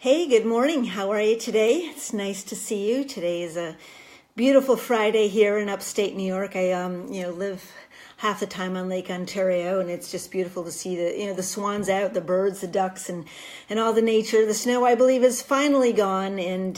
Hey, good morning. How are you today? It's nice to see you. Today is a beautiful Friday here in upstate New York. I live half the time on Lake Ontario, and it's just beautiful to see the swans out, the birds, the ducks, and all the nature. The snow, I believe, is finally gone, and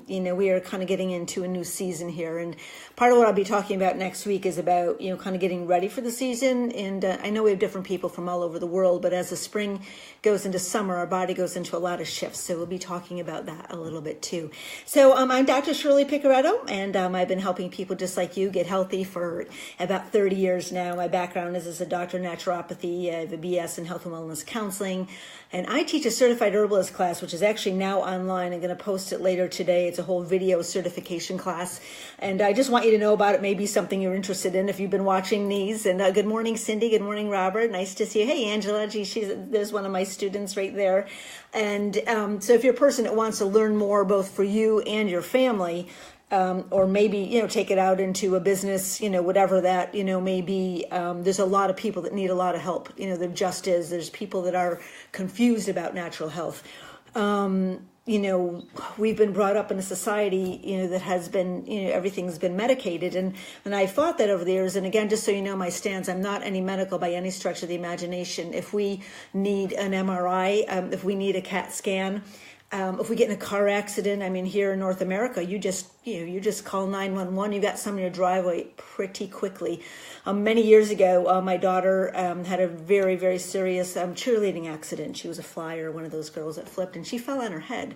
we are kind of getting into a new season here. And part of what I'll be talking about next week is about kind of getting ready for the season. And I know we have different people from all over the world, but as the spring goes into summer, our body goes into a lot of shifts. So we'll be talking about that a little bit too. So I'm Dr. Shirley Picaretto, and I've been helping people just like you get healthy for about 30 years now. My background is as a doctor of naturopathy. I have a BS in health and wellness counseling, and I teach a certified herbalist class, which is actually now online. I'm going to post it later today. It's a whole video certification class, and I just want you to know about it. Maybe something you're interested in if you've been watching these. And good morning, Cindy. Good morning, Robert. Nice to see you. Hey, Angela. Gee, there's one of my students right there. And so if you're a person that wants to learn more, both for you and your family, or maybe, take it out into a business, whatever that, may be. There's a lot of people that need a lot of help. There just is. There's people that are confused about natural health. We've been brought up in a society, that has been, everything's been medicated. And I fought that over the years. And again, just so you know my stance, I'm not any medical by any stretch of the imagination. If we need an MRI, if we need a CAT scan, if we get in a car accident, here in North America, you just call 911. You got some in your driveway pretty quickly. Many years ago, my daughter had a very, very serious cheerleading accident. She was a flyer, one of those girls that flipped, and she fell on her head.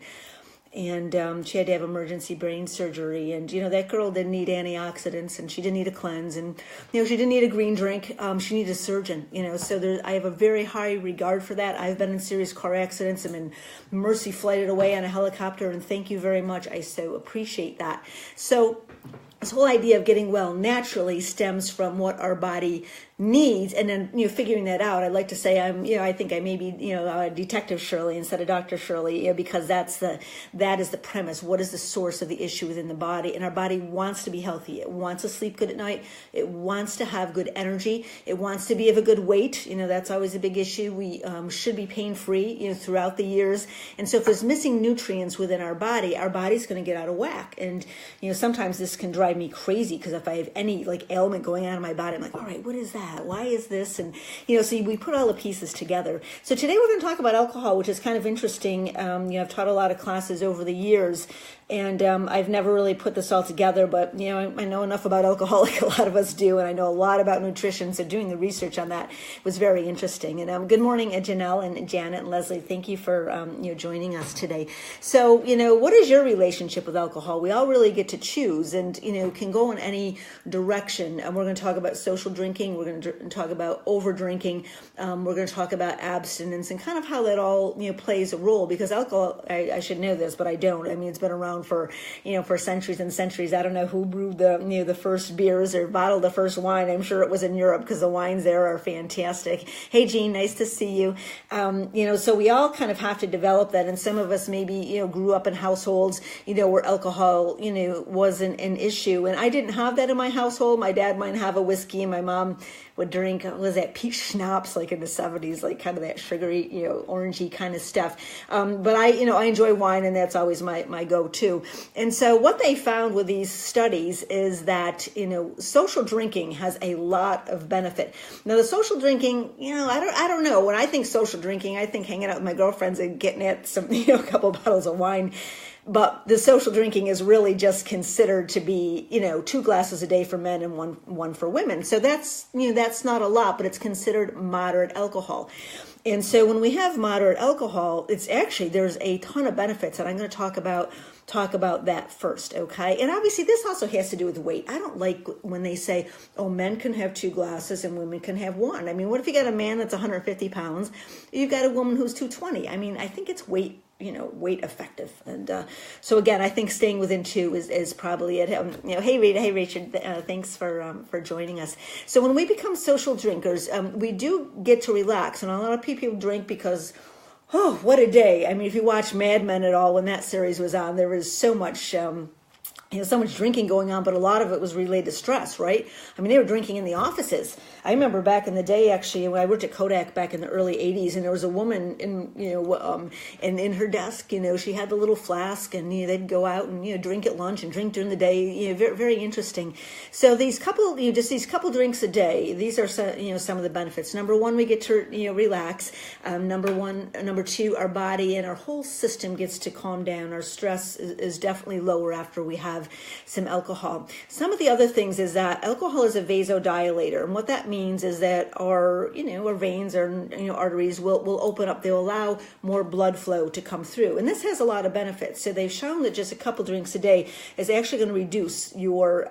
And she had to have emergency brain surgery. And, that girl didn't need antioxidants, and she didn't need a cleanse. And, she didn't need a green drink. She needed a surgeon, so I have a very high regard for that. I've been in serious car accidents. I'm in mercy flighted away on a helicopter. And thank you very much. I so appreciate that. So this whole idea of getting well naturally stems from what our body needs, and then figuring that out. I'd like to say I think I may be Detective Shirley instead of Dr. Shirley, because that is the premise. What is the source of the issue within the body? And our body wants to be healthy. It wants to sleep good at night. It wants to have good energy. It wants to be of a good weight. That's always a big issue. We should be pain-free throughout the years. And so if there's missing nutrients within our body's going to get out of whack. And sometimes this can drive me crazy, because if I have any ailment going on in my body, I'm like, all right, what is that? Why is this? And, so we put all the pieces together. So today we're going to talk about alcohol, which is kind of interesting. I've taught a lot of classes over the years, and I've never really put this all together, but, I know enough about alcohol like a lot of us do, and I know a lot about nutrition, so doing the research on that was very interesting. And good morning, Janelle and Janet and Leslie. Thank you for, joining us today. So, what is your relationship with alcohol? We all really get to choose, and, can go in any direction. And we're going to talk about social drinking. We're going to talk about over drinking. We're going to talk about abstinence and kind of how that all, plays a role, because alcohol, I should know this, but I don't. It's been around for centuries and centuries. I don't know who brewed the first beers or bottled the first wine. I'm sure it was in Europe, because the wines there are fantastic. Hey, Jean, nice to see you. So we all kind of have to develop that. And some of us maybe, grew up in households, where alcohol, wasn't an issue. And I didn't have that in my household. My dad might have a whiskey, and my mom would drink, was that peach schnapps, like in the 70s, like kind of that sugary, orangey kind of stuff. But I enjoy wine, and that's always my go-to. And so what they found with these studies is that, social drinking has a lot of benefit. Now, the social drinking, I don't know. When I think social drinking, I think hanging out with my girlfriends and getting at some, a couple of bottles of wine. But the social drinking is really just considered to be, 2 glasses a day for men and one for women. So that's not a lot, but it's considered moderate alcohol. And so when we have moderate alcohol, there's a ton of benefits, and I'm going to talk about that first, okay? And obviously this also has to do with weight. I don't like when they say, oh, men can have 2 glasses and women can have 1. What if you got a man that's 150 pounds? You've got a woman who's 220. I think it's weight effective. And so again, I think staying within 2 is probably it. Hey Rita, hey Richard, thanks for joining us. So when we become social drinkers, we do get to relax, and a lot of people drink because, oh, what a day. If you watch Mad Men at all, when that series was on, there was so much so much drinking going on, but a lot of it was related to stress, right? I mean, they were drinking in the offices. I remember back in the day, actually, when I worked at Kodak back in the early 80s, and there was a woman in her desk, she had the little flask, and, they'd go out and, drink at lunch and drink during the day, very, very interesting. So these couple drinks a day, these are, some of the benefits. Number one, we get to, relax. Number two, our body and our whole system gets to calm down. Our stress is definitely lower after we have some alcohol. Some of the other things is that alcohol is a vasodilator, and what that means is that our veins or arteries will open up. They'll allow more blood flow to come through, and this has a lot of benefits. So they've shown that just a couple drinks a day is actually going to reduce your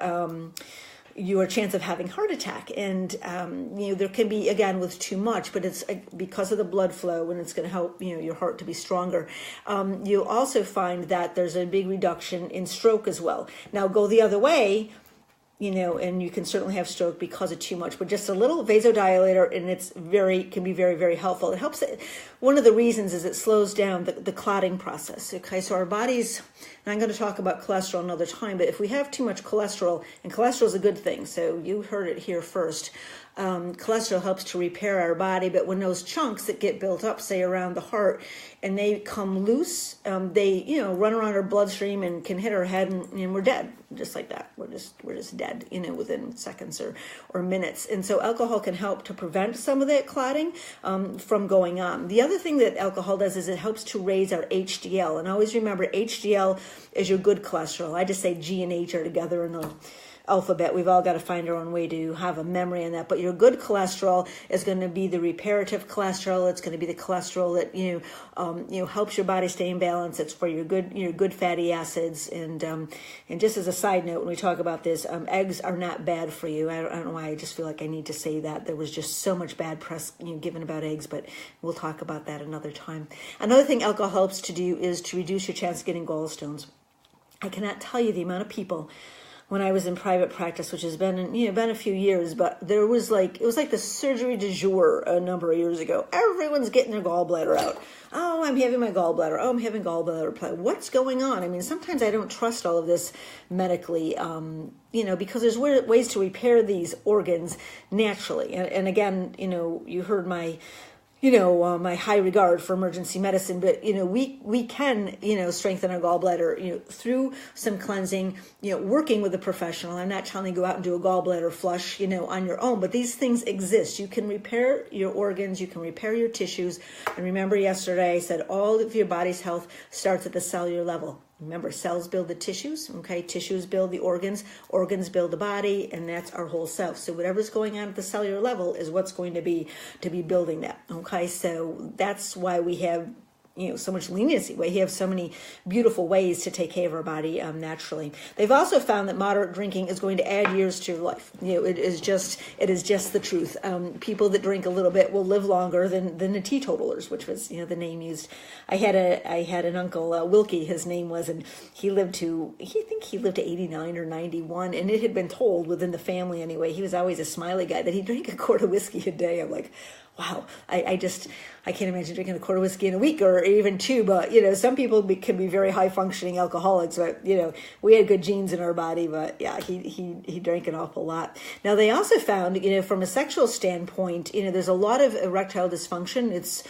chance of having heart attack. And there can be, again, with too much, but it's because of the blood flow, and it's going to help your heart to be stronger. You'll also find that there's a big reduction in stroke as well. Now go the other way, and you can certainly have stroke because of too much, but just a little vasodilator, and can be very, very helpful. It helps. One of the reasons is it slows down the clotting process. Okay, so our bodies, and I'm going to talk about cholesterol another time, but if we have too much cholesterol, and cholesterol is a good thing, so you heard it here first. Cholesterol helps to repair our body, but when those chunks that get built up, say around the heart, and they come loose, they run around our bloodstream and can hit our head, and we're dead, just like that. We're just dead, within seconds or minutes. And so alcohol can help to prevent some of that clotting from going on. The other thing that alcohol does is it helps to raise our HDL, and always remember HDL is your good cholesterol. I just say G and H are together in the alphabet. We've all got to find our own way to have a memory on that. But your good cholesterol is going to be the reparative cholesterol. It's going to be the cholesterol that helps your body stay in balance. It's for your good fatty acids. And just as a side note, when we talk about this, eggs are not bad for you. I don't know why. I just feel like I need to say that. There was just so much bad press given about eggs, but we'll talk about that another time. Another thing alcohol helps to do is to reduce your chance of getting gallstones. I cannot tell you the amount of people. When I was in private practice, which has been a few years, but it was like the surgery du jour a number of years ago. Everyone's getting their gallbladder out. Oh, I'm having my gallbladder. Oh, I'm having gallbladder. What's going on? I mean, sometimes I don't trust all of this medically, because there's ways to repair these organs naturally. And again, you heard my my high regard for emergency medicine, but, we can, strengthen our gallbladder, through some cleansing, working with a professional. I'm not telling you to go out and do a gallbladder flush, on your own, but these things exist. You can repair your organs, you can repair your tissues. And remember yesterday I said all of your body's health starts at the cellular level. Remember, cells build the tissues, okay? Tissues build the organs build the body, and that's our whole self. So whatever's going on at the cellular level is what's going to be building that, okay? So that's why we have so much leniency. We have so many beautiful ways to take care of our body naturally. They've also found that moderate drinking is going to add years to your life. It is just the truth. People that drink a little bit will live longer than the teetotalers, which was the name used. I had an uncle, Wilkie, his name was, and he lived to 89 or 91, and it had been told within the family anyway. He was always a smiley guy that he drank a quart of whiskey a day. I'm like, wow, I can't imagine drinking a quart of whiskey in a week or even two, but, some people can be very high functioning alcoholics, but, we had good genes in our body, but yeah, he drank an awful lot. Now they also found, from a sexual standpoint, there's a lot of erectile dysfunction. It's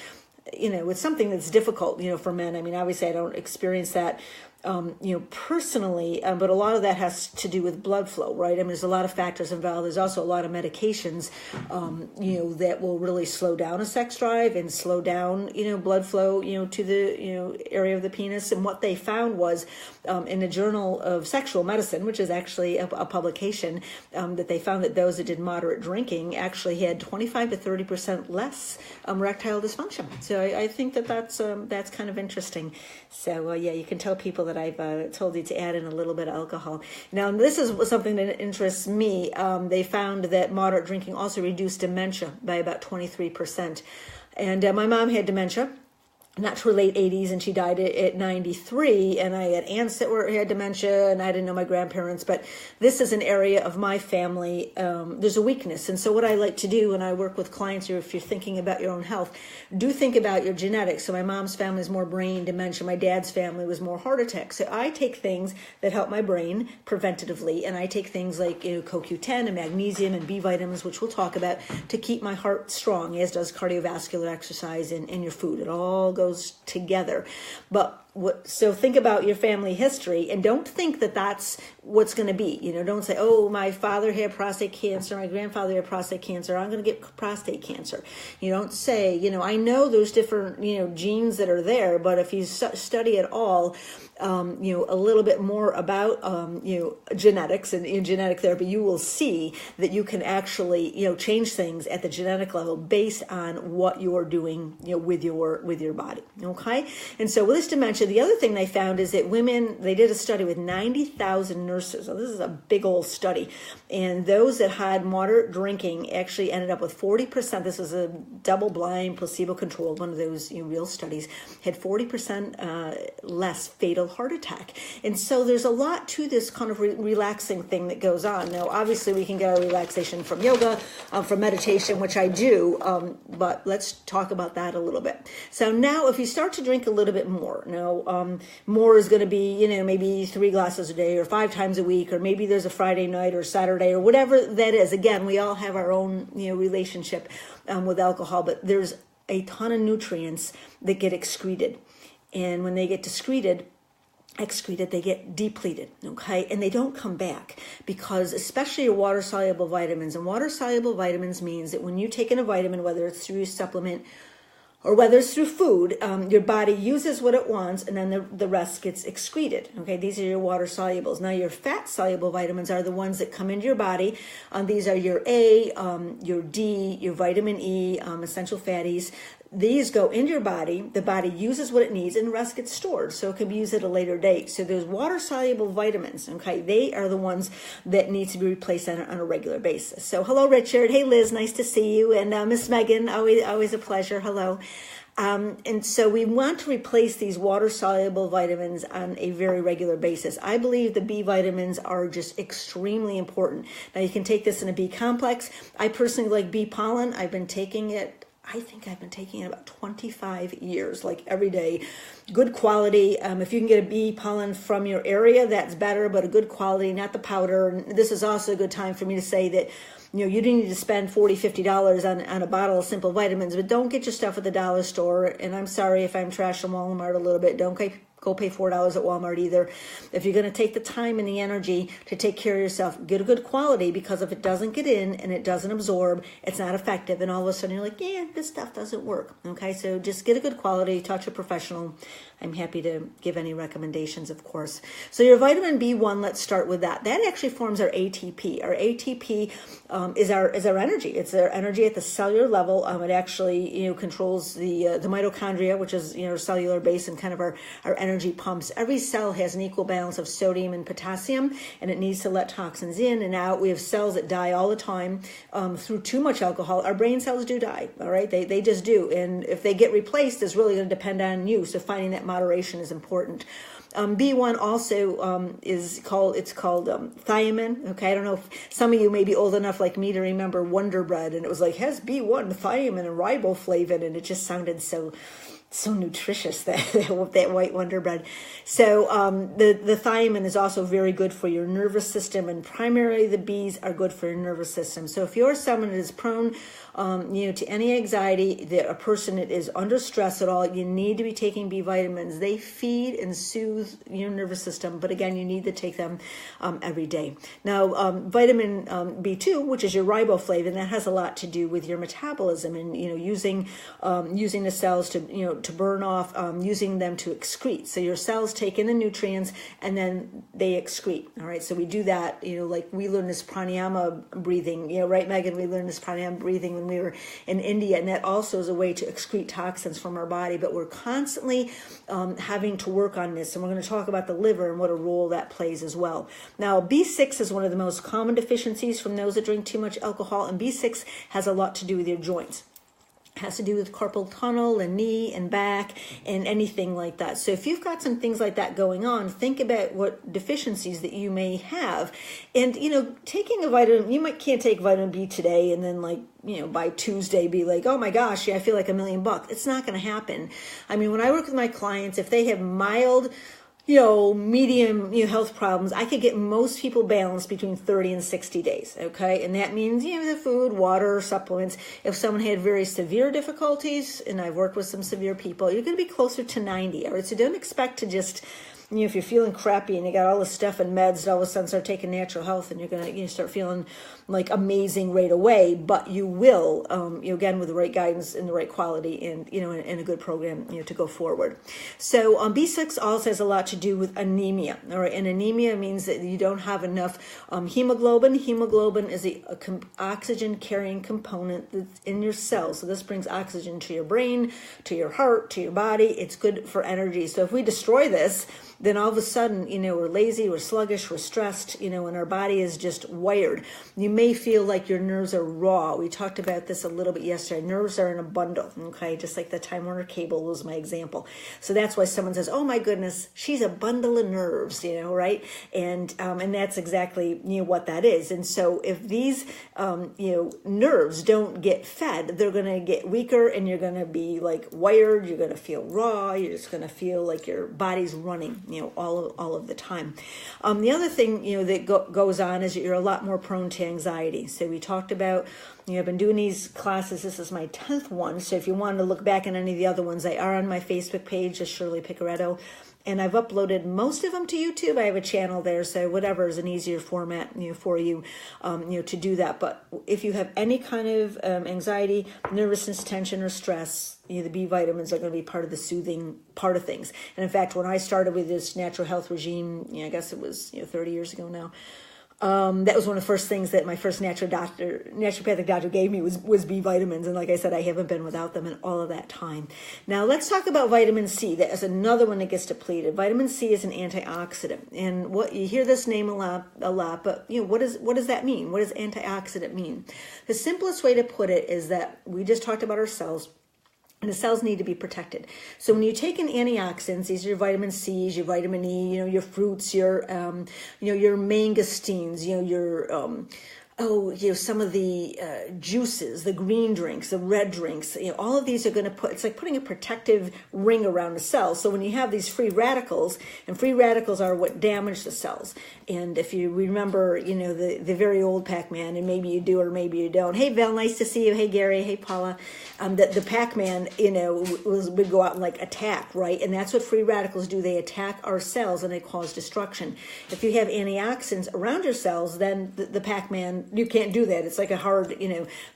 something that's difficult, for men. I mean, obviously I don't experience that, personally, but a lot of that has to do with blood flow, right? I mean, there's a lot of factors involved. There's also a lot of medications, that will really slow down a sex drive and slow down, blood flow, to the, area of the penis. And what they found was, in the Journal of Sexual Medicine, which is actually a publication, that they found that those that did moderate drinking actually had 25 to 30% less erectile dysfunction. So I think that's kind of interesting. So you can tell people that I've told you to add in a little bit of alcohol. Now, this is something that interests me. They found that moderate drinking also reduced dementia by about 23%. And my mom had dementia. not to her late 80s, and she died at 93, and I had aunts that had dementia, and I didn't know my grandparents, but this is an area of my family. There's a weakness, and so what I like to do when I work with clients, or if you're thinking about your own health, do think about your genetics. So my mom's family is more brain dementia, my dad's family was more heart attack. So I take things that help my brain preventatively, and I take things like CoQ10 and magnesium and B vitamins, which we'll talk about, to keep my heart strong, as does cardiovascular exercise and your food. It all goes together. But so think about your family history, and don't think that that's what's going to be. Don't say, oh, my father had prostate cancer, my grandfather had prostate cancer, I'm going to get prostate cancer. You don't say, I know there's different, genes that are there, but if you study it all, a little bit more about, genetics and genetic therapy, you will see that you can actually, change things at the genetic level based on what you're doing, with your body. Okay. And so with this dementia, the other thing they found is that women, they did a study with 90,000 nurses. So this is a big old study. And those that had moderate drinking actually ended up with 40%. This was a double-blind, placebo-controlled, one of those real studies, had 40% less fatal heart attack. And so there's a lot to this kind of relaxing thing that goes on. Now, obviously, we can get our relaxation from yoga, from meditation, which I do, but let's talk about that a little bit. So now, if you start to drink a little bit more, more is going to be, maybe 3 glasses a day or 5 times a week, or maybe there's a Friday night or Saturday or whatever that is. Again, we all have our own, relationship with alcohol, but there's a ton of nutrients that get excreted. And when they get excreted, they get depleted, okay? And they don't come back because especially your water-soluble vitamins. And water-soluble vitamins means that when you take in a vitamin, whether it's through a supplement or whether it's through food, your body uses what it wants, and then the rest gets excreted. Okay, these are your water solubles. Now, your fat soluble vitamins are the ones that come into your body. These are your A, your D, your vitamin E, essential fatties. These go into your body, the body uses what it needs, and the rest gets stored, so it can be used at a later date. So those water-soluble vitamins, okay, they are the ones that need to be replaced on a regular basis. So hello, Richard. Hey, Liz, nice to see you. And Miss Megan, always a pleasure. Hello. And so we want to replace these water-soluble vitamins on a very regular basis. I believe the B vitamins are just extremely important. Now, you can take this in a B complex. I personally like bee pollen. I've been taking it, I think I've been taking it about 25 years, like every day. Good quality. If you can get a bee pollen from your area, that's better, but a good quality, not the powder. And this is also a good time for me to say that, you don't need to spend $40, $50 on a bottle of simple vitamins, but don't get your stuff at the dollar store. And I'm sorry if I'm trashing Walmart a little bit. Don't go pay $4 at Walmart either. If you're going to take the time and the energy to take care of yourself, get a good quality, because if it doesn't get in and it doesn't absorb, it's not effective. And all of a sudden you're like, yeah, this stuff doesn't work. Okay, so just get a good quality, talk to a professional. I'm happy to give any recommendations, of course. So your vitamin B1, let's start with that. That actually forms our ATP. Our ATP is our energy. It's our energy at the cellular level. It actually, controls the mitochondria, which is, cellular base and kind of our energy pumps. Every cell has an equal balance of sodium and potassium, and it needs to let toxins in and out. We have cells that die all the time through too much alcohol. Our brain cells do die, all right? They just do. And if they get replaced, it's really going to depend on you. So finding that moderation is important. B1 also is called thiamine. Okay, I don't know if some of you may be old enough like me to remember Wonder Bread, and it was like, has B1, thiamine, and riboflavin, and it just sounded so nutritious, that white Wonder Bread. So the thiamine is also very good for your nervous system, and primarily the Bs are good for your nervous system. So if you're someone that is prone to any anxiety, that a person that is under stress at all, you need to be taking B vitamins. They feed and soothe your nervous system, but again, you need to take them every day. Now, vitamin B2, which is your riboflavin, that has a lot to do with your metabolism and using the cells to burn off, using them to excrete. So your cells take in the nutrients and then they excrete. All right, so we do that. Like we learned this pranayama breathing. Right, Megan? We learned this pranayama breathing when we were in India, and that also is a way to excrete toxins from our body. But we're constantly having to work on this, and we're going to talk about the liver and what a role that plays as well. Now, B6 is one of the most common deficiencies from those that drink too much alcohol, and B6 has a lot to do with your joints. has to do with carpal tunnel and knee and back and anything like that. So if you've got some things like that going on, think about what deficiencies that you may have. And, taking a vitamin, can't take vitamin B today and then by Tuesday be like, oh my gosh, yeah, I feel like $1,000,000. It's not going to happen. I mean, when I work with my clients, if they have mild medium, health problems, I could get most people balanced between 30 and 60 days. Okay. And that means, the food, water, supplements. If someone had very severe difficulties, and I've worked with some severe people, you're going to be closer to 90. All right. So don't expect to just, if you're feeling crappy and you got all this stuff and meds, all of a sudden start taking natural health and you're going to start feeling like amazing right away, but you will, again, with the right guidance and the right quality and, and a good program, to go forward. So B6 also has a lot to do with anemia. All right. And anemia means that you don't have enough hemoglobin. Hemoglobin is a oxygen carrying component that's in your cells. So this brings oxygen to your brain, to your heart, to your body. It's good for energy. So if we destroy this, then all of a sudden, we're lazy, we're sluggish, we're stressed, and our body is just wired. You may feel like your nerves are raw. We talked about this a little bit yesterday. Nerves are in a bundle, okay? Just like the Time Warner cable was my example. So that's why someone says, oh my goodness, she's a bundle of nerves, right? And that's exactly, what that is. And so if these, nerves don't get fed, they're going to get weaker and you're going to be like wired. You're going to feel raw. You're just going to feel like your body's running, all of the time. The other thing, that goes on is you're a lot more prone to anxiety. So we talked about, I've been doing these classes. This is my 10th one. So if you wanted to look back at any of the other ones, they are on my Facebook page, just Shirley Picaretto. And I've uploaded most of them to YouTube. I have a channel there, so whatever is an easier format, for you, to do that. But if you have any kind of anxiety, nervousness, tension, or stress, the B vitamins are going to be part of the soothing part of things. And in fact, when I started with this natural health regime, I guess it was 30 years ago now. That was one of the first things that my first naturopathic doctor gave me was B vitamins. And like I said, I haven't been without them in all of that time. Now let's talk about vitamin C. That is another one that gets depleted. Vitamin C is an antioxidant. And what you hear this name a lot, but what does that mean? What does antioxidant mean? The simplest way to put it is that we just talked about our cells. And the cells need to be protected. So when you take in antioxidants, these are your vitamin C's, your vitamin E, your fruits, your mangosteens, some of the juices, the green drinks, the red drinks, all of these are going to it's like putting a protective ring around a cell. So when you have these free radicals, and free radicals are what damage the cells. And if you remember, the very old Pac-Man, and maybe you do or maybe you don't. Hey, Val, nice to see you. Hey, Gary. Hey, Paula. The Pac-Man, would go out and attack, right? And that's what free radicals do. They attack our cells and they cause destruction. If you have antioxidants around your cells, then the Pac-Man, you can't do that. It's like a hard,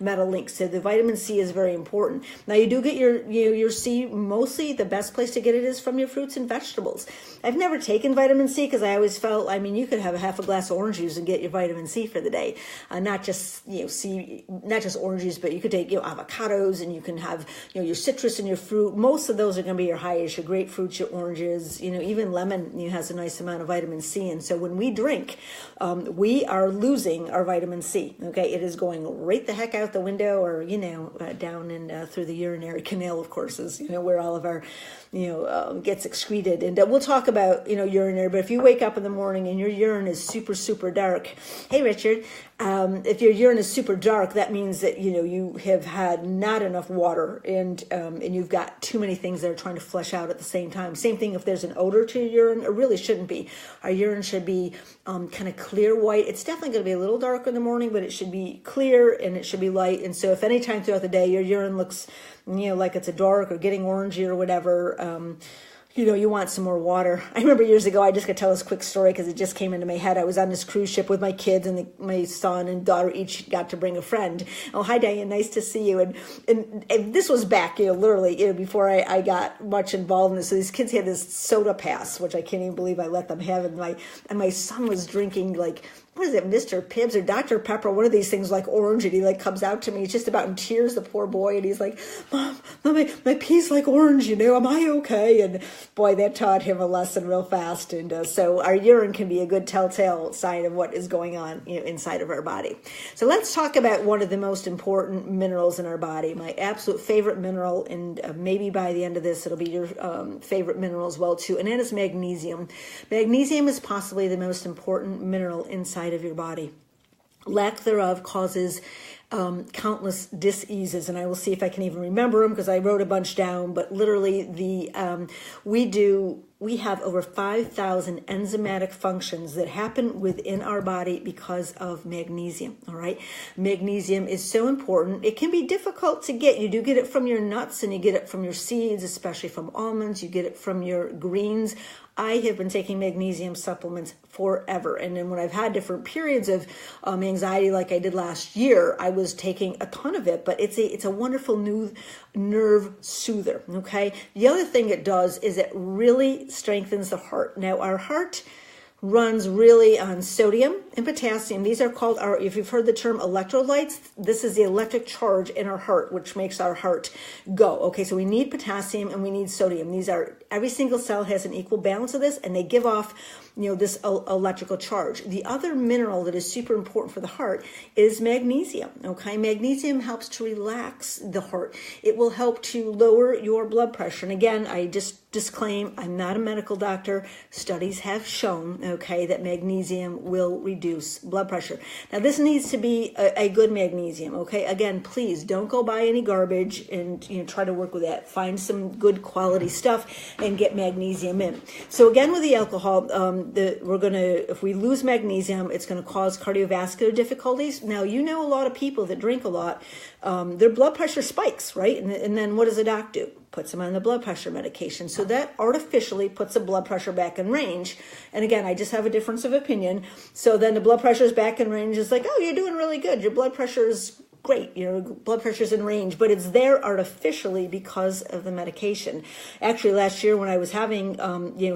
metal link. So the vitamin C is very important. Now you do get your C, mostly the best place to get it is from your fruits and vegetables. I've never taken vitamin C because I always felt, you could have a half a glass of orange juice and get your vitamin C for the day. Not just, not just orange juice, but you could take, avocados, and you can have, your citrus and your fruit. Most of those are going to be your highest, your grapefruits, your oranges, even lemon, has a nice amount of vitamin C. And so when we drink, we are losing our vitamin C. Okay. It is going right the heck out the window, or, down and through the urinary canal, of course, is, where all of our, gets excreted. And we'll talk about, urinary, but if you wake up in the morning and your urine is super, super dark, hey, Richard, if your urine is super dark, that means that, you have had not enough water and you've got too many things that are trying to flush out at the same time. Same thing if there's an odor to your urine. It really shouldn't be. Our urine should be kind of clear white. It's definitely going to be a little darker in the morning, but it should be clear and it should be light. And so if any time throughout the day your urine looks, like it's a dark or getting orangey or whatever, you want some more water. I remember years ago, I just could tell this quick story because it just came into my head. I was on this cruise ship with my kids, and my son and daughter each got to bring a friend. Oh, hi, Diane. Nice to see you. And this was back, literally, before I got much involved in this. So these kids had this soda pass, which I can't even believe I let them have. And my son was drinking what is it, Mr. Pibbs or Dr. Pepper, one of these things like orange, and he like comes out to me, he's just about in tears, the poor boy, and he's like, Mom, my pee's like orange, am I okay? And boy, that taught him a lesson real fast. And so our urine can be a good telltale sign of what is going on inside of our body. So let's talk about one of the most important minerals in our body, my absolute favorite mineral, and maybe by the end of this, it'll be your favorite mineral as well too, and that is magnesium. Magnesium is possibly the most important mineral inside of your body. Lack thereof causes countless diseases, and I will see if I can even remember them because I wrote a bunch down, but literally we have over 5,000 enzymatic functions that happen within our body because of magnesium, all right? Magnesium is so important. It can be difficult to get. You do get it from your nuts, and you get it from your seeds, especially from almonds. You get it from your greens. I have been taking magnesium supplements forever. And then when I've had different periods of anxiety, like I did last year, I was taking a ton of it, but it's a wonderful new nerve soother, okay? The other thing it does is it really strengthens the heart. Now, our heart runs really on sodium and potassium. These are called if you've heard the term electrolytes, this is the electric charge in our heart, which makes our heart go. Okay, so we need potassium and we need sodium. Every single cell has an equal balance of this, and they give off, this electrical charge. The other mineral that is super important for the heart is magnesium. Okay, magnesium helps to relax the heart. It will help to lower your blood pressure. And again, I just disclaim, I'm not a medical doctor. Studies have shown, okay, that magnesium will reduce blood pressure. Now, this needs to be a good magnesium. Okay, again, please don't go buy any garbage and try to work with that. Find some good quality stuff and get magnesium in. So again, with the alcohol, if we lose magnesium, it's going to cause cardiovascular difficulties. Now, a lot of people that drink a lot, their blood pressure spikes, right? And then what does a doc do? Puts them on the blood pressure medication. So that artificially puts the blood pressure back in range. And again, I just have a difference of opinion. So then the blood pressure is back in range. It's like, oh, you're doing really good. Your blood pressure is great, blood pressure's in range, but it's there artificially because of the medication. Actually, last year when I was having,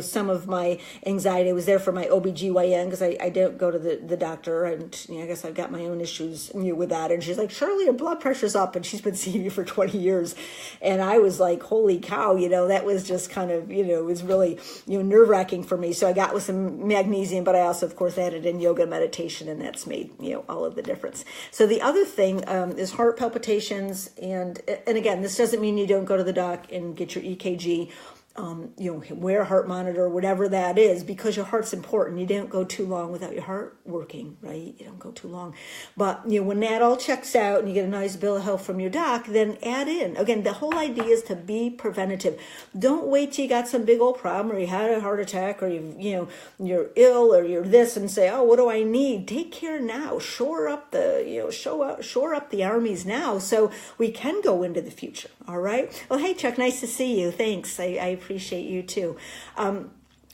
some of my anxiety, I was there for my OBGYN because I don't go to the doctor, and I guess I've got my own issues with that. And she's like, Shirley, your blood pressure's up, and she's been seeing you for 20 years. And I was like, holy cow, that was just kind of, it was really, nerve-wracking for me. So I got with some magnesium, but I also, of course, added in yoga meditation, and that's made, all of the difference. So the other thing is heart palpitations, and again, this doesn't mean you don't go to the doc and get your EKG, wear a heart monitor, whatever that is, because your heart's important. You don't go too long without your heart working, right? You don't go too long. But, when that all checks out and you get a nice bill of health from your doc, then add in. Again, the whole idea is to be preventative. Don't wait till you got some big old problem or you had a heart attack or you're ill or you're this and say, oh, what do I need? Take care now. Shore up the armies now so we can go into the future. All right. Well, hey, Chuck, nice to see you. Thanks. I appreciate you too.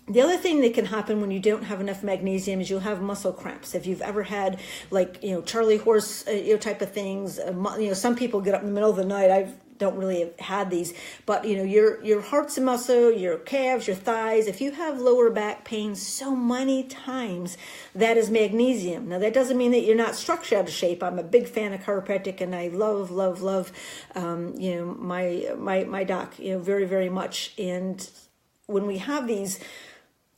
The other thing that can happen when you don't have enough magnesium is you'll have muscle cramps. If you've ever had Charlie horse type of things, some people get up in the middle of the night. I don't really have had these, but your heart's a muscle, your calves, your thighs. If you have lower back pain so many times, that is magnesium. Now that doesn't mean that you're not structured out of shape. I'm a big fan of chiropractic, and I love my doc very, very much. And when we have these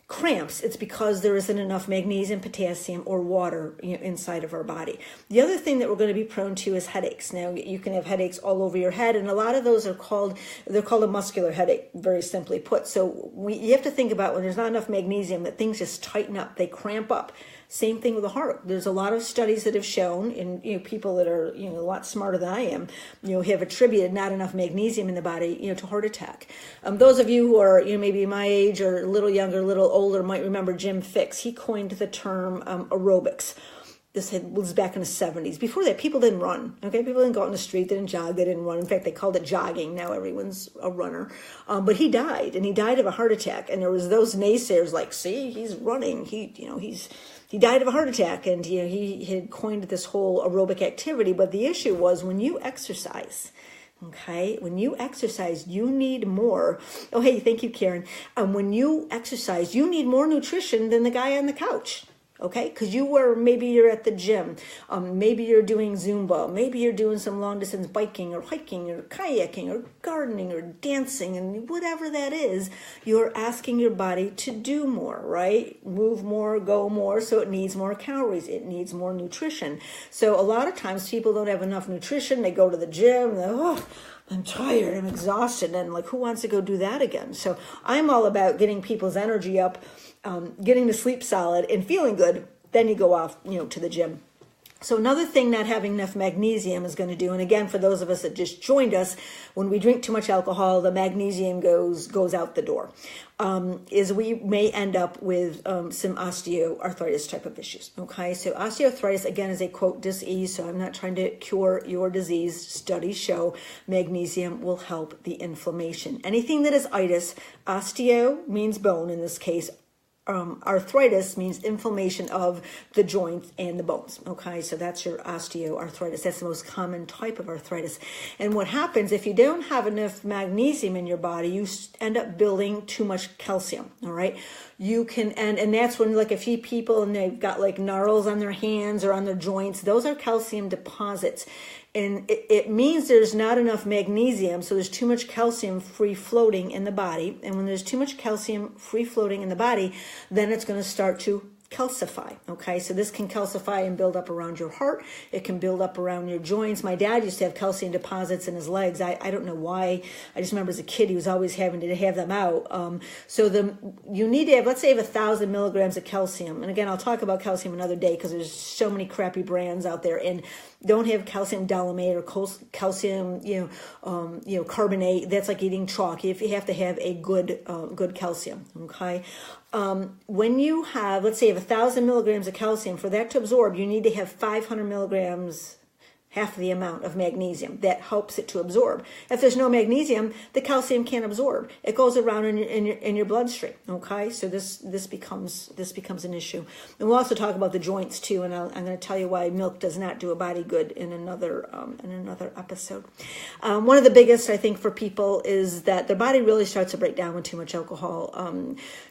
cramps, it's because there isn't enough magnesium, potassium, or water inside of our body. The other thing that we're going to be prone to is headaches. Now, you can have headaches all over your head, and a lot of those are called a muscular headache, very simply put. So you have to think about when there's not enough magnesium that things just tighten up, they cramp up. Same thing with the heart. There's a lot of studies that have shown, and people that are a lot smarter than I am, have attributed not enough magnesium in the body, to heart attack. Those of you who are maybe my age or a little younger, a little older might remember Jim Fixx. He coined the term aerobics. This was back in the 70s. Before that, people didn't run. Okay, people didn't go out in the street. They didn't jog. They didn't run. In fact, they called it jogging. Now everyone's a runner. But he died, and he died of a heart attack. And there was those naysayers like, see, he's running. He died of a heart attack, and he had coined this whole aerobic activity. But the issue was when you exercise. Okay, when you exercise, you need more. Oh, hey, thank you, Karen. When you exercise, you need more nutrition than the guy on the couch. okay? Because maybe you're at the gym, maybe you're doing Zumba, maybe you're doing some long distance biking or hiking or kayaking or gardening or dancing, and whatever that is, you're asking your body to do more, right? Move more, go more, so it needs more calories, it needs more nutrition. So a lot of times people don't have enough nutrition, they go to the gym, I'm tired, I'm exhausted, and like, who wants to go do that again? So I'm all about getting people's energy up, getting to sleep solid and feeling good. Then you go off, to the gym. So another thing not having enough magnesium is going to do, and again, for those of us that just joined us, when we drink too much alcohol, the magnesium goes out the door, is we may end up with some osteoarthritis type of issues, okay? So osteoarthritis, again, is a, quote, disease, so I'm not trying to cure your disease. Studies show magnesium will help the inflammation. Anything that is itis, osteo means bone in this case, arthritis means inflammation of the joints and the bones. Okay, so that's your osteoarthritis. That's the most common type of arthritis. And what happens if you don't have enough magnesium in your body, you end up building too much calcium. All right, you can, and that's when, like, a few people and they've got like gnarls on their hands or on their joints, those are calcium deposits. And it means there's not enough magnesium, so there's too much calcium free floating in the body. And when there's too much calcium free floating in the body, then it's going to start to calcify. Okay, so this can calcify and build up around your heart. It can build up around your joints. My dad used to have calcium deposits in his legs. I don't know why. I just remember as a kid he was always having to have them out. So you need to have, let's say, 1,000 milligrams of calcium. And again, I'll talk about calcium another day because there's so many crappy brands out there. And don't have calcium dolomate or calcium, carbonate. That's like eating chalk. If you have to have a good calcium. Okay. When you have, let's say, 1,000 milligrams of calcium, for that to absorb, you need to have 500 milligrams, half the amount of magnesium. That helps it to absorb. If there's no magnesium, the calcium can't absorb. It goes around in your bloodstream. Okay, so this becomes an issue. And we'll also talk about the joints too. And I'm going to tell you why milk does not do a body good in another episode. One of the biggest, I think, for people is that their body really starts to break down with too much alcohol.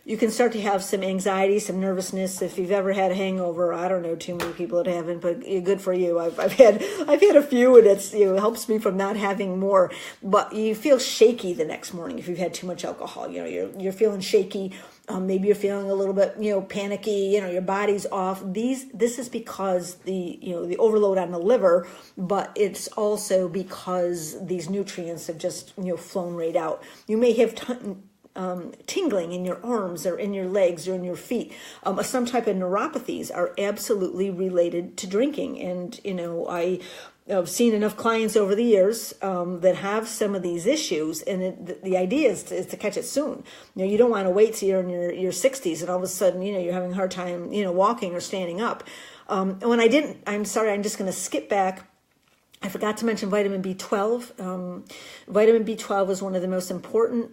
You can start to have some anxiety, some nervousness. If you've ever had a hangover, I don't know too many people that haven't, but good for you. I've had a few, and it helps me from not having more. But you feel shaky the next morning if you've had too much alcohol. You're feeling shaky. Maybe you're feeling a little bit, panicky. Your body's off. This is because the overload on the liver, but it's also because these nutrients have just flown right out. You may have tingling in your arms or in your legs or in your feet. Some type of neuropathies are absolutely related to drinking. And, I've seen enough clients over the years that have some of these issues, and the idea is to catch it soon. You don't want to wait till you're in your 60s and all of a sudden, you're having a hard time, walking or standing up. I'm sorry, I'm just going to skip back. I forgot to mention vitamin B12. Vitamin B12 is one of the most important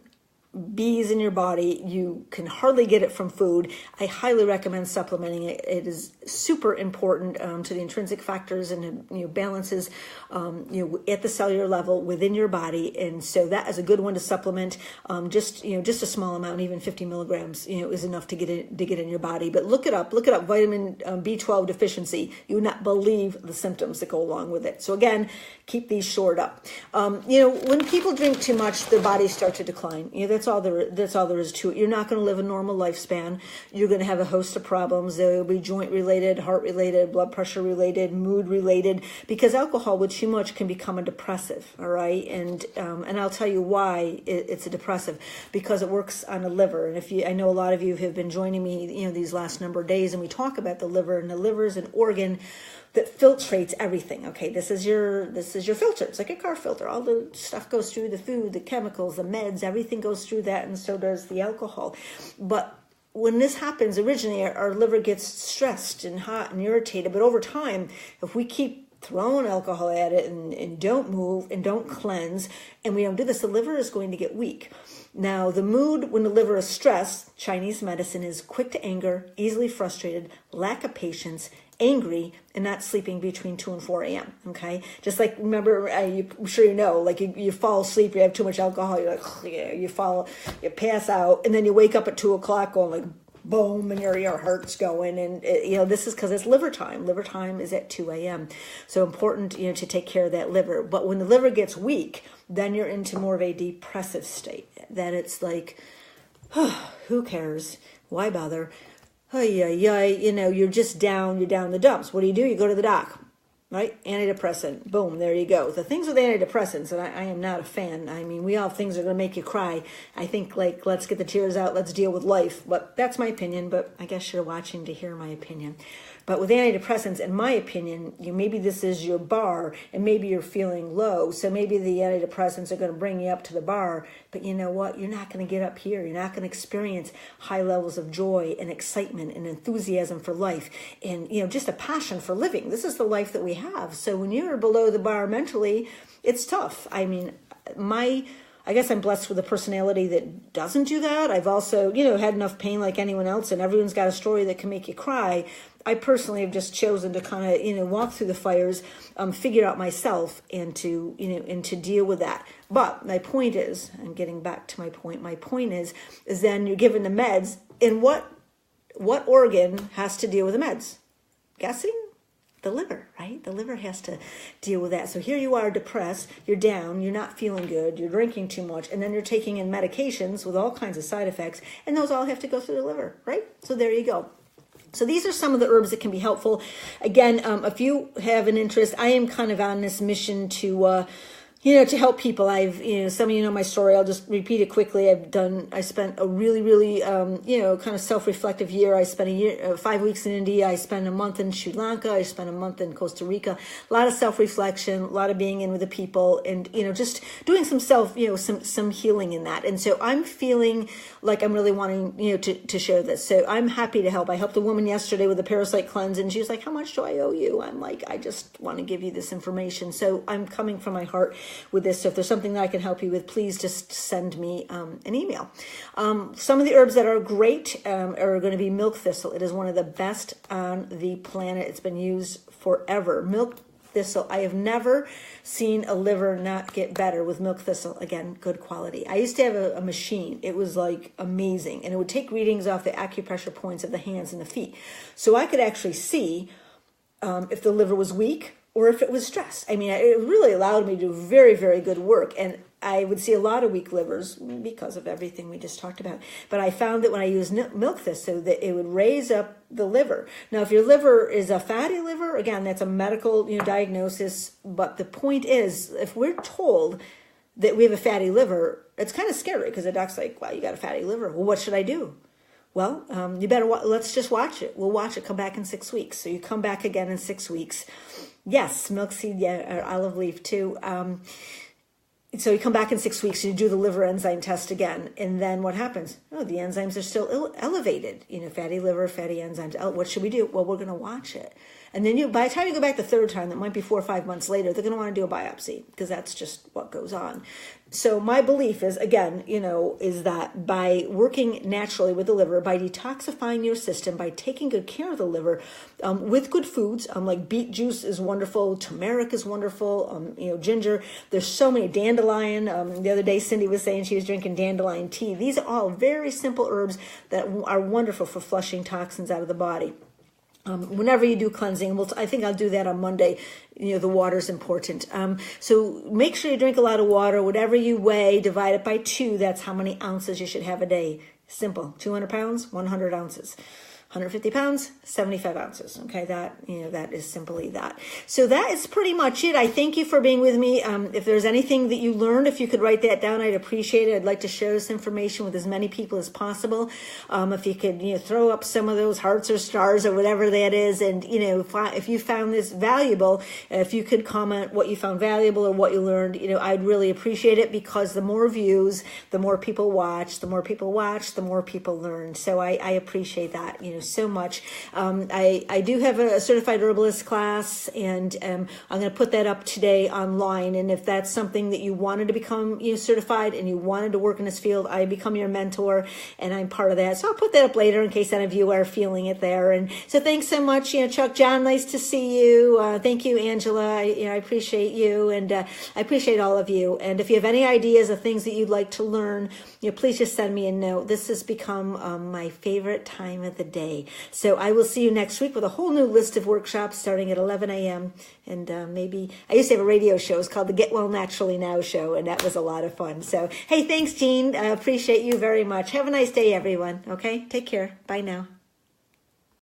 B's in your body. You can hardly get it from food. I highly recommend supplementing it. It is super important to the intrinsic factors and balances at the cellular level within your body, and so that is a good one to supplement. Just a small amount, even 50 milligrams, is enough to get in your body. But look it up. Vitamin B12 deficiency. You would not believe the symptoms that go along with it. So again, keep these shored up. When people drink too much, their bodies start to decline. That's all there is to it. You're not going to live a normal lifespan. You're going to have a host of problems. There will be joint related, heart related, blood pressure related, mood related, because alcohol with too much can become a depressive. All right. And I'll tell you why it's a depressive, because it works on the liver. And I know a lot of you have been joining me, these last number of days, and we talk about the liver, and the liver is an organ that filtrates everything. Okay, this is your filter. It's like a car filter. All the stuff goes through, the food, the chemicals, the meds, everything goes through that, and so does the alcohol. But when this happens, originally our liver gets stressed and hot and irritated. But over time, if we keep throwing alcohol at it and don't move and don't cleanse, and we don't do this, the liver is going to get weak. Now, the mood when the liver is stressed, Chinese medicine, is quick to anger, easily frustrated, lack of patience, angry, and not sleeping between 2 and 4 a.m. Okay, just like, remember, I'm sure like you fall asleep, you have too much alcohol, you're like, you pass out, and then you wake up at 2 o'clock going like, boom, and your heart's going. And, this is because it's liver time. Liver time is at 2 a.m. So important, to take care of that liver. But when the liver gets weak, then you're into more of a depressive state. That it's like, who cares? Why bother? You're just down. You're down in the dumps. What do? You go to the doc. Right? Antidepressant. Boom. There you go. The things with antidepressants, and I am not a fan. I mean, we all have things that are going to make you cry. I think, let's get the tears out. Let's deal with life. But that's my opinion. But I guess you're watching to hear my opinion. But with antidepressants, in my opinion, maybe this is your bar, and maybe you're feeling low. So maybe the antidepressants are going to bring you up to the bar. But you know what? You're not going to get up here. You're not going to experience high levels of joy and excitement and enthusiasm for life and, just a passion for living. This is the life that we have. So when you're below the bar mentally, it's tough. I mean, I guess I'm blessed with a personality that doesn't do that. I've also, had enough pain like anyone else, and everyone's got a story that can make you cry. I personally have just chosen to kind of, walk through the fires, figure out myself, and to, and to deal with that. But my point is, I'm getting back to my point. My point is then you're given the meds, and what organ has to deal with the meds? Guessing? The liver, right? The liver has to deal with that. So here you are depressed, you're down, you're not feeling good, you're drinking too much, and then you're taking in medications with all kinds of side effects, and those all have to go through the liver, right? So there you go. So these are some of the herbs that can be helpful. Again, if you have an interest, I am kind of on this mission to to help people. I've, some of you know my story. I'll just repeat it quickly. I spent a really, really, kind of self-reflective year. I spent 5 weeks in India. I spent a month in Sri Lanka. I spent a month in Costa Rica. A lot of self-reflection, a lot of being in with the people, and, just doing some some healing in that. And so I'm feeling like I'm really wanting, to share this. So I'm happy to help. I helped a woman yesterday with a parasite cleanse, and she was like, how much do I owe you? I'm like, I just want to give you this information. So I'm coming from my heart with this. So if there's something that I can help you with, please just send me an email. Some of the herbs that are great are going to be milk thistle. It is one of the best on the planet. It's been used forever. Milk thistle. I have never seen a liver not get better with milk thistle. Again, good quality. I used to have a machine. It was like amazing. And it would take readings off the acupressure points of the hands and the feet. So I could actually see if the liver was weak or if it was stressed. I mean, it really allowed me to do very, very good work. And I would see a lot of weak livers because of everything we just talked about. But I found that when I used milk thistle, that it would raise up the liver. Now, if your liver is a fatty liver, again, that's a medical diagnosis. But the point is, if we're told that we have a fatty liver, it's kind of scary because the doc's like, well, you got a fatty liver. Well, what should I do? Well, you better, let's just watch it. We'll watch it, come back in 6 weeks. So you come back again in 6 weeks. Yes, milk seed, yeah, or olive leaf too. So you come back in 6 weeks, you do the liver enzyme test again. And then what happens? Oh, the enzymes are still elevated. Fatty liver, fatty enzymes. What should we do? Well, we're going to watch it. And then by the time you go back the third time, that might be 4 or 5 months later, they're going to want to do a biopsy because that's just what goes on. So my belief is, again, is that by working naturally with the liver, by detoxifying your system, by taking good care of the liver with good foods, like beet juice is wonderful, turmeric is wonderful, ginger. There's so many, dandelion. The other day, Cindy was saying she was drinking dandelion tea. These are all very simple herbs that are wonderful for flushing toxins out of the body. Whenever you do cleansing, I think I'll do that on Monday. The water's important. So make sure you drink a lot of water. Whatever you weigh, divide it by 2. That's how many ounces you should have a day. Simple. 200 pounds, 100 ounces. 150 pounds, 75 ounces. Okay, that is simply that. So that is pretty much it. I thank you for being with me. If there's anything that you learned, if you could write that down, I'd appreciate it. I'd like to share this information with as many people as possible. If you could, throw up some of those hearts or stars or whatever that is, and if you found this valuable, if you could comment what you found valuable or what you learned, I'd really appreciate it, because the more views, the more people watch, the more people learn. So I appreciate that. so much. I do have a certified herbalist class, and I'm going to put that up today online. And if that's something that you wanted to become certified and you wanted to work in this field, I become your mentor, and I'm part of that. So I'll put that up later in case any of you are feeling it there. And so thanks so much, Chuck, John, nice to see you. Thank you, Angela. I appreciate you, and I appreciate all of you. And if you have any ideas of things that you'd like to learn, please just send me a note. This has become my favorite time of the day. So I will see you next week with a whole new list of workshops starting at 11 a.m. And maybe, I used to have a radio show. It's called the Get Well Naturally Now show, and that was a lot of fun. So, hey, thanks, Jean. I appreciate you very much. Have a nice day, everyone. Okay, take care. Bye now.